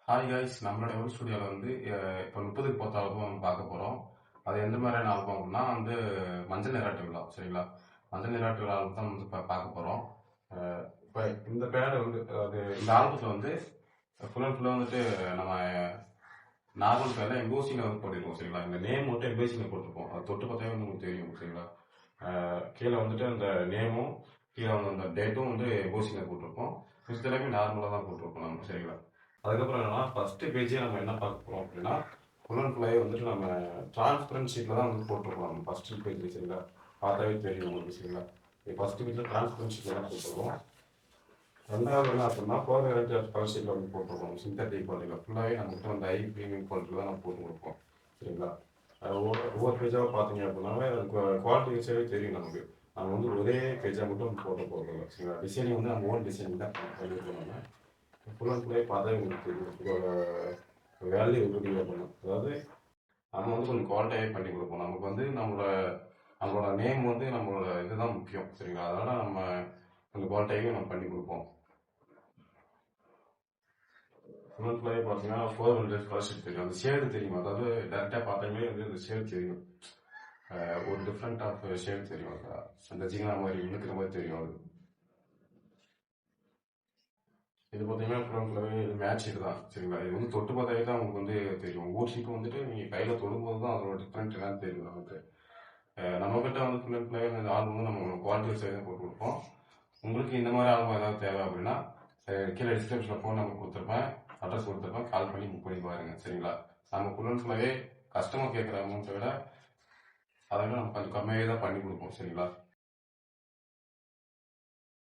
Hi guys, நம்மளோட web ஸ்டுடியோவில் வந்து இப்போ 30க்கு 10 ஆல்பம் நம்ம பார்க்க போகிறோம். அது எந்த மாதிரியான ஆல்பம் அப்படின்னா வந்து மஞ்சள் நீராட்டு விழா. சரிங்களா? மஞ்சள் நீராட்டு விழா ஆல்பம் தான் வந்து இப்போ பார்க்க போகிறோம். இப்போ இந்த பேர் வந்து இந்த ஆல்பத்தில் வந்து ஃபுல் அண்ட் ஃபுல்லாக வந்துட்டு நம்ம நார்மல் பேரில் எம்போசிங்கில் வந்து போட்டிருக்கோம். சரிங்களா? இந்த நேம் மட்டும் எம்போசிங்கில் போட்டிருப்போம். அது தொட்டு பார்த்தாவே வந்து உங்களுக்கு தெரியும். சரிங்களா? கீழே வந்துட்டு அந்த நேமும் கீழே வந்து அந்த டேட்டும் வந்து எம்போசிங்கில் போட்டிருப்போம். மிச்ச எல்லாமே நார்மலாக தான் போட்டிருப்போம் நம்ம. சரிங்களா? அதுக்கப்புறம் என்னன்னா ஃபர்ஸ்ட் பேஜே நம்ம என்ன பார்க்க போறோம் அப்படின்னா ஃபுல் அண்ட் ஃபுல்லாகவே வந்துட்டு நம்ம டிரான்ஸ்பரன்ட் ஷீட்டில் தான் வந்து போட்டிருக்கோம். நம்ம ஃபர்ஸ்ட் பேஜ் சரிங்களா, பார்த்தாவே தெரியும் உங்களுக்கு. சரிங்களா, ஃபர்ஸ்ட் பேஜில் டிரான்ஸ்பரன்ட் ஷீட்டில் தான் போட்டிருக்கோம். ரெண்டாவது என்ன அப்படின்னா ஃபோர் வெரைட்டி ஆஃப் கலர் ஷீட்டில் வந்து போட்டிருக்கோம். சிந்தட்டிக் குவாலிட்டியில் ஃபுல்லாகவே நம்மகிட்ட வந்து ப்ரீமியம் குவாலிட்டியில் தான் நம்ம போட்டு கொடுப்போம். சரிங்களா, ஒவ்வொரு பேஜாக பார்த்தீங்க அப்படின்னாவே குவாலிட்டி வச்சாவே தெரியும் நமக்கு. நம்ம வந்து ஒரே பேஜாக மட்டும் போட்டு போடுறோம். சரிங்களா, டிசைனிங் வந்து நம்ம ஓன் டிசைனிங் தான் பண்ணியிருக்கோம். நம்ம ஃபுல் அண்ட் ஃபுல்லாக பார்த்தா உங்களுக்கு தெரியும் இதோட வேல்யூ எப்படி பண்ணணும். அதாவது நம்ம வந்து கொஞ்சம் குவாலிட்டியாகவே பண்ணி கொடுப்போம். நமக்கு வந்து நம்மளோட நேம் வந்து நம்மளோட இதுதான் முக்கியம். சரிங்களா, அதனால் நம்ம கொஞ்சம் குவாலிட்டியாகவே நம்ம பண்ணி கொடுப்போம். ஃபுல் அண்ட் ஃபுல்லாகவே பார்த்தீங்கன்னா 400 ஸ்காலர்ஷிப் தெரியும். அந்த ஷேடு தெரியும். அதாவது டேரெக்டாக பார்த்தாலே வந்து அந்த ஷேடு தெரியும். ஒரு டிஃப்ரெண்ட் ஆஃப் ஷேடு தெரியும். அந்த ஜீனா மாதிரி இருக்கிற மாதிரி தெரியும். அது இது பார்த்தீங்கன்னா ஃபுல் அண்ட் ஃபுல்லாகவே இது மேட்ச் ஷீட் தான். சரிங்களா, இது வந்து தொட்டு பார்த்தாவே தான் உங்களுக்கு வந்து தெரியும். ஒவ்வொரு ஷீட்டும் வந்துட்டு நீங்கள் கையில் தொடும்போது தான் அதோட டிஃப்ரெண்ட் என்னன்னு தெரியும் நமக்கு. நம்மக்கிட்ட வந்து ஃபுல் அண்ட் ஃபுல்லாகவே இந்த ஆல்பம் வந்து நம்ம குவாலிட்டி வச்சு தான் போட்டு கொடுப்போம். உங்களுக்கு இந்த மாதிரி ஆல்பம் ஏதாவது தேவை அப்படின்னா கீழே டிஸ்கிரிப்ஷனில் ஃபோன் நம்பர் கொடுத்துருப்பேன், அட்ரஸ் கொடுத்துருப்பேன், கால் பண்ணி புக் பண்ணி பாருங்க. சரிங்களா, நம்ம ஃபுல் அண்ட் ஃபுல்லாகவே கஸ்டமர் கேட்குற அமௌண்ட்டை விட அதை விட நம்ம கொஞ்சம் கம்மியாகவே தான் பண்ணி கொடுப்போம். சரிங்களா.